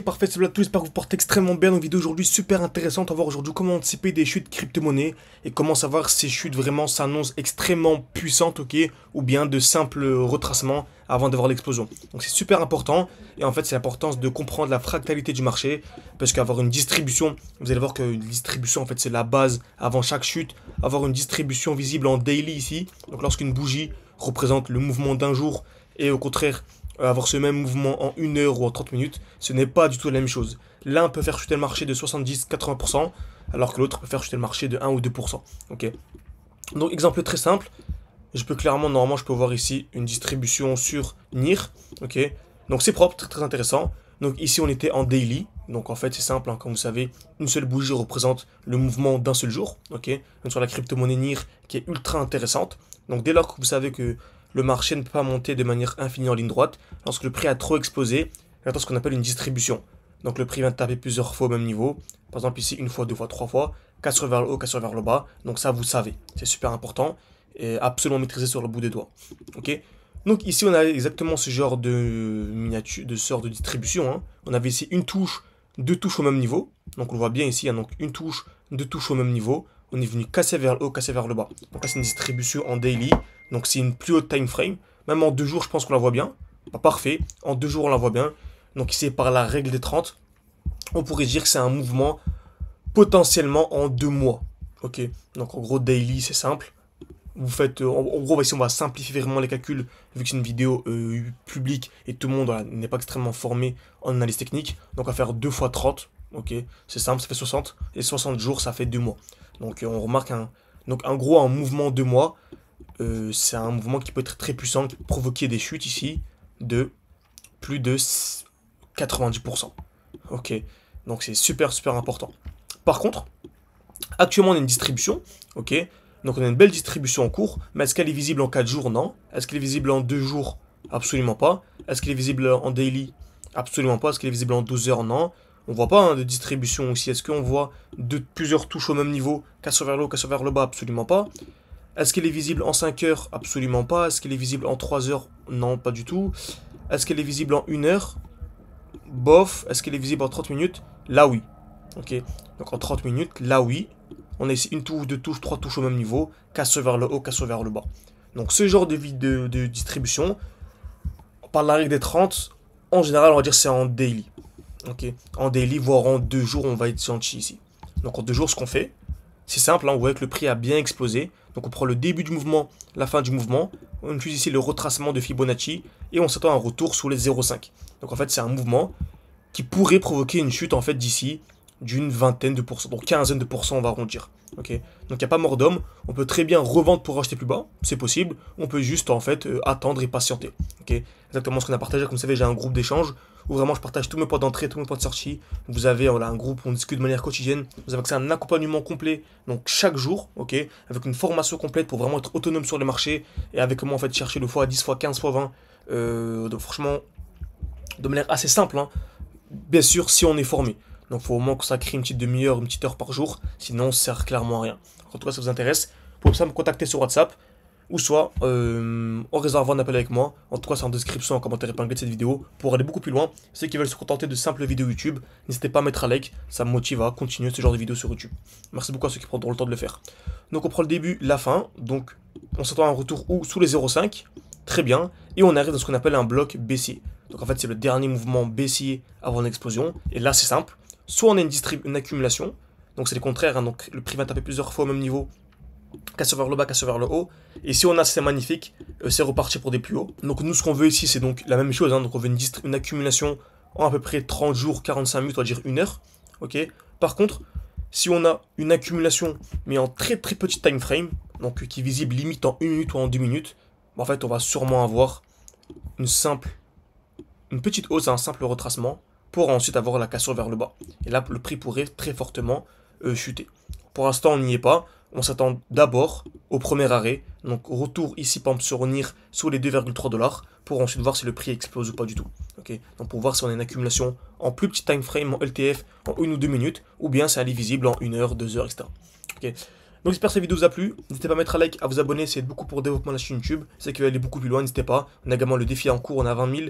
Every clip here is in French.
Parfait, salut à tous, j'espère que vous portez extrêmement bien. Une vidéo aujourd'hui super intéressante. On va voir aujourd'hui comment anticiper des chutes crypto-monnaies et comment savoir si ces chutes vraiment s'annoncent extrêmement puissantes, ok, ou bien de simples retracements avant d'avoir l'explosion. Donc c'est super important et en fait c'est l'importance de comprendre la fractalité du marché parce qu'avoir une distribution, vous allez voir qu'une distribution en fait c'est la base avant chaque chute. Avoir une distribution visible en daily ici, donc lorsqu'une bougie représente le mouvement d'un jour et au contraire avoir ce même mouvement en 1 heure ou en 30 minutes, ce n'est pas du tout la même chose. L'un peut faire chuter le marché de 70-80%, alors que l'autre peut faire chuter le marché de 1 ou 2%. Ok. Donc, exemple très simple, je peux clairement, normalement, je peux voir ici une distribution sur NIR. Ok. Donc, c'est propre, très, très intéressant. Donc, ici, on était en daily. Donc, en fait, c'est simple, hein, comme vous savez, une seule bougie représente le mouvement d'un seul jour. Ok. Donc, sur la crypto-monnaie NIR, qui est ultra intéressante. Donc, dès lors que vous savez que le marché ne peut pas monter de manière infinie en ligne droite, lorsque le prix a trop explosé, il y a ce qu'on appelle une distribution. Donc le prix vient de taper plusieurs fois au même niveau. Par exemple ici, une fois, deux fois, trois fois. Cassure vers le haut, cassure vers le bas. Donc ça, vous savez. C'est super important. Et absolument maîtrisé sur le bout des doigts. Ok. Donc ici, on a exactement ce genre de miniature, de sort de distribution. Hein. On avait ici une touche, deux touches au même niveau. Donc on le voit bien ici. Hein, donc une touche, deux touches au même niveau. On est venu casser vers le haut, casser vers le bas. Donc là, c'est une distribution en daily. Donc c'est une plus haute time frame. Même en 2 jours, je pense qu'on la voit bien. Pas parfait. En 2 jours, on la voit bien. Donc ici, par la règle des 30, on pourrait dire que c'est un mouvement potentiellement en 2 mois. Ok. Donc en gros, daily, c'est simple. Vous faites, en gros, ici, on va simplifier vraiment les calculs, vu que c'est une vidéo publique et tout le monde n'est pas extrêmement formé en analyse technique. Donc on va faire 2 fois 30. Ok. C'est simple, ça fait 60. Et 60 jours, ça fait 2 mois. Donc on remarque en gros, un mouvement 2 mois. C'est un mouvement qui peut être très puissant, qui peut provoquer des chutes ici de plus de 90%. Ok, donc c'est super super important. Par contre, actuellement on a une distribution, ok, donc on a une belle distribution en cours, mais est-ce qu'elle est visible en 4 jours? Non. Est-ce qu'elle est visible en 2 jours? Absolument pas. Est-ce qu'elle est visible en daily? Absolument pas. Est-ce qu'elle est visible en 12 heures? Non. On voit pas hein, de distribution aussi. Est-ce qu'on voit plusieurs touches au même niveau? Cassure vers le haut, cassure vers le bas? Absolument pas. Est-ce qu'elle est visible en 5 heures? Absolument pas. Est-ce qu'elle est visible en 3 heures? Non, pas du tout. Est-ce qu'elle est visible en 1 heure? Bof. Est-ce qu'elle est visible en 30 minutes? Là, oui. Ok. Donc en 30 minutes, là, oui. On a ici une touche, deux touches, trois touches au même niveau. Casse vers le haut, casse vers le bas. Donc ce genre de distribution, par la règle des 30, en général, on va dire c'est en daily. Ok. En daily, voire en 2 jours, on va être gentil ici. Donc en 2 jours, ce qu'on fait, c'est simple, hein, vous voyez que le prix a bien explosé. Donc on prend le début du mouvement, la fin du mouvement. On utilise ici le retracement de Fibonacci et on s'attend à un retour sous les 0,5. Donc en fait c'est un mouvement qui pourrait provoquer une chute en fait d'ici d'une vingtaine de pourcents, donc quinzaine de pourcents on va arrondir. Ok. Donc il n'y a pas mort d'homme. On peut très bien revendre pour acheter plus bas, c'est possible. On peut juste en fait attendre et patienter. Ok. Exactement ce qu'on a partagé. Comme vous savez, j'ai un groupe d'échange où vraiment je partage tous mes points d'entrée, tous mes points de sortie. Vous avez voilà, un groupe où on discute de manière quotidienne. Vous avez accès à un accompagnement complet, donc chaque jour, ok, avec une formation complète pour vraiment être autonome sur le marché et avec comment en fait chercher le x10, x15, x20. Donc franchement, de manière assez simple, hein. Bien sûr, si on est formé. Donc il faut au moins consacrer une petite demi-heure, une petite heure par jour, sinon ça sert clairement à rien. En tout cas, ça vous intéresse, vous pouvez ça me contacter sur WhatsApp, ou soit en réservant un appel avec moi. En tout cas, c'est en description, en commentaire épinglé de cette vidéo, pour aller beaucoup plus loin. Ceux qui veulent se contenter de simples vidéos YouTube, n'hésitez pas à mettre un like, ça me motive à continuer ce genre de vidéos sur YouTube. Merci beaucoup à ceux qui prendront le temps de le faire. Donc on prend le début, la fin, donc on s'attend à un retour ou sous les 0,5, très bien, et on arrive dans ce qu'on appelle un bloc baissier. Donc en fait, c'est le dernier mouvement baissier avant l'explosion, et là c'est simple. Soit on a une accumulation, donc c'est le contraire, hein, donc le prix va taper plusieurs fois au même niveau, casse vers le bas, casse vers le haut, et si on a c'est magnifique, c'est reparti pour des plus hauts. Donc nous ce qu'on veut ici c'est donc la même chose, hein, donc on veut une accumulation en à peu près 30 jours, 45 minutes, on va dire 1 heure, ok. Par contre, si on a une accumulation mais en très très petit time frame, donc qui est visible limite en 1 minute ou en 2 minutes, en fait on va sûrement avoir une petite hausse, un simple retracement, pour ensuite avoir la cassure vers le bas. Et là, le prix pourrait très fortement chuter. Pour l'instant, on n'y est pas. On s'attend d'abord au premier arrêt, donc retour ici, par exemple, sur NIR sous les 2,3$, pour ensuite voir si le prix explose ou pas du tout. Okay. Donc pour voir si on a une accumulation en plus petit time frame, en LTF, en 1 ou 2 minutes, ou bien c'est visible en 1 heure, 2 heures, etc. Okay. Donc j'espère que cette vidéo vous a plu. N'hésitez pas à mettre un like, à vous abonner, c'est beaucoup pour le développement de la chaîne YouTube. C'est qu'il va aller beaucoup plus loin, n'hésitez pas. On a également le défi en cours, on a 20 000.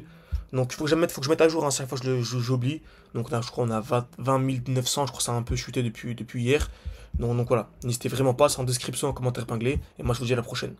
Donc il faut que je mette à jour, hein, chaque fois j'oublie. Donc là, je crois on a 20 900, je crois que ça a un peu chuté depuis hier. Donc voilà, n'hésitez vraiment pas, c'est en description, en commentaire épinglé. Et moi je vous dis à la prochaine.